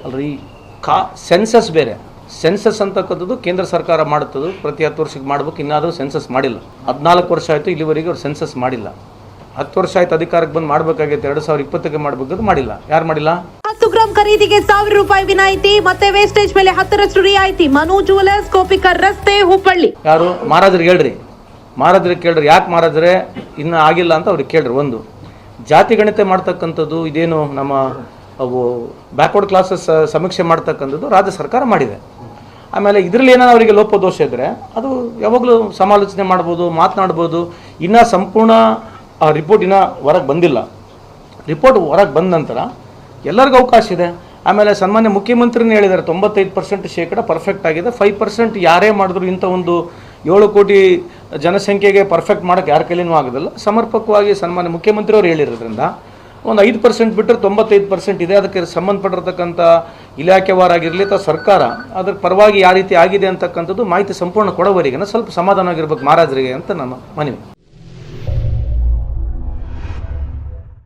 ಅಲ್ರಿ ಸೆನ್ಸಸ್ ಬೇರೆ. ಸೆನ್ಸಸ್ ಅಂತಕ್ಕಂಥದ್ದು ಕೇಂದ್ರ ಸರ್ಕಾರ ಮಾಡುತ್ತದೆ, ಪ್ರತಿ 10 ವರ್ಷಕ್ಕೆ ಮಾಡಬೇಕು. ಇನ್ನಾದರೂ ಸೆನ್ಸಸ್ ಮಾಡಿಲ್ಲ. 14 ವರ್ಷ ಆಯಿತು, ಇಲ್ಲಿವರೆಗೆ ಅವ್ರು ಸೆನ್ಸಸ್ ಮಾಡಿಲ್ಲ. 10 ವರ್ಷ ಆಯ್ತು ಅಧಿಕಾರಕ್ಕೆ ಬಂದು ಮಾಡಬೇಕಾಗಿತ್ತು, 2020ಕ್ಕೆ ಮಾಡಬೇಕು, ಮಾಡಿಲ್ಲ. ಯಾರು ಮಾಡಿಲ್ಲ? 10 ಗ್ರಾಂ ಖರೀದಿಗೆ ₹1,000 ವಿನಾಯಿತಿ, ಮತ್ತೆ ವೇಸ್ಟೇಜ್ ಮೇಲೆ 10% ರಿಯಾಯಿತಿ. ಮನು ಜ್ಯುವೆಲರ್ಸ್, ಕೋಪಿಕರ್ ರಸ್ತೆ, ಹುಬ್ಬಳ್ಳಿ. ಯಾರು ಮಹಾರಾಜರಿಗೆ ಹೇಳ್ರಿ, ಮಹಾರಾಜರಿಗೆ ಕೇಳ್ರಿ, ಯಾಕೆ ಮಹಾರಾಜರೇ ಇನ್ನೂ ಆಗಿಲ್ಲ ಅಂತ ಅವ್ರಿಗೆ ಕೇಳ್ರಿ. ಒಂದು ಜಾತಿ ಗಣಿತ ಮಾಡ್ತಕ್ಕಂಥದ್ದು ಇದೇನು ನಮ್ಮ ಅವು ಬ್ಯಾಕ್ವರ್ಡ್ ಕ್ಲಾಸಸ್ ಸಮೀಕ್ಷೆ ಮಾಡ್ತಕ್ಕಂಥದ್ದು ರಾಜ್ಯ ಸರ್ಕಾರ ಮಾಡಿದೆ. ಆಮೇಲೆ ಇದರಲ್ಲಿ ಏನಾದ್ರು ಅವರಿಗೆ ಲೋಪದೋಷ ಇದ್ದರೆ ಅದು ಯಾವಾಗಲೂ ಸಮಾಲೋಚನೆ ಮಾಡ್ಬೋದು, ಮಾತನಾಡ್ಬೋದು. ಇನ್ನೂ ಸಂಪೂರ್ಣ ಆ ರಿಪೋರ್ಟ್ ಇನ್ನೂ ಹೊರಗೆ ಬಂದಿಲ್ಲ. ರಿಪೋರ್ಟ್ ಹೊರಗೆ ಬಂದ ನಂತರ ಎಲ್ಲರಿಗೂ ಅವಕಾಶ ಇದೆ. ಆಮೇಲೆ ಸನ್ಮಾನ್ಯ ಮುಖ್ಯಮಂತ್ರಿನೇ ಹೇಳಿದ್ದಾರೆ 95% ಪರ್ಫೆಕ್ಟ್ ಆಗಿದೆ. 5% ಯಾರೇ ಮಾಡಿದ್ರು ಇಂಥ ಒಂದು 7 ಕೋಟಿ ಜನಸಂಖ್ಯೆಗೆ ಪರ್ಫೆಕ್ಟ್ ಮಾಡೋಕ್ಕೆ ಯಾರ ಕೈಲಿನೂ ಆಗೋದಿಲ್ಲ. ಸಮರ್ಪಕವಾಗಿ ಸನ್ಮಾನ್ಯ ಮುಖ್ಯಮಂತ್ರಿಯವರು ಹೇಳಿರೋದ್ರಿಂದ ಒಂದು 5% ಬಿಟ್ಟರೆ 95% ಇದೆ. ಅದಕ್ಕೆ ಸಂಬಂಧಪಟ್ಟಿರ್ತಕ್ಕಂಥ ಇಲಾಖೆವಾರಾಗಿರಲಿ ಅಥವಾ ಸರ್ಕಾರ ಅದರ ಪರವಾಗಿ ಯಾವ ರೀತಿ ಆಗಿದೆ ಅಂತಕ್ಕಂಥದ್ದು ಮಾಹಿತಿ ಸಂಪೂರ್ಣ ಕೊಡೋವರೆಗೆ ಸ್ವಲ್ಪ ಸಮಾಧಾನವಾಗಿರ್ಬೇಕು ಮಹಾರಾಜರಿಗೆ ಅಂತ ನಮ್ಮ ಮನವಿ.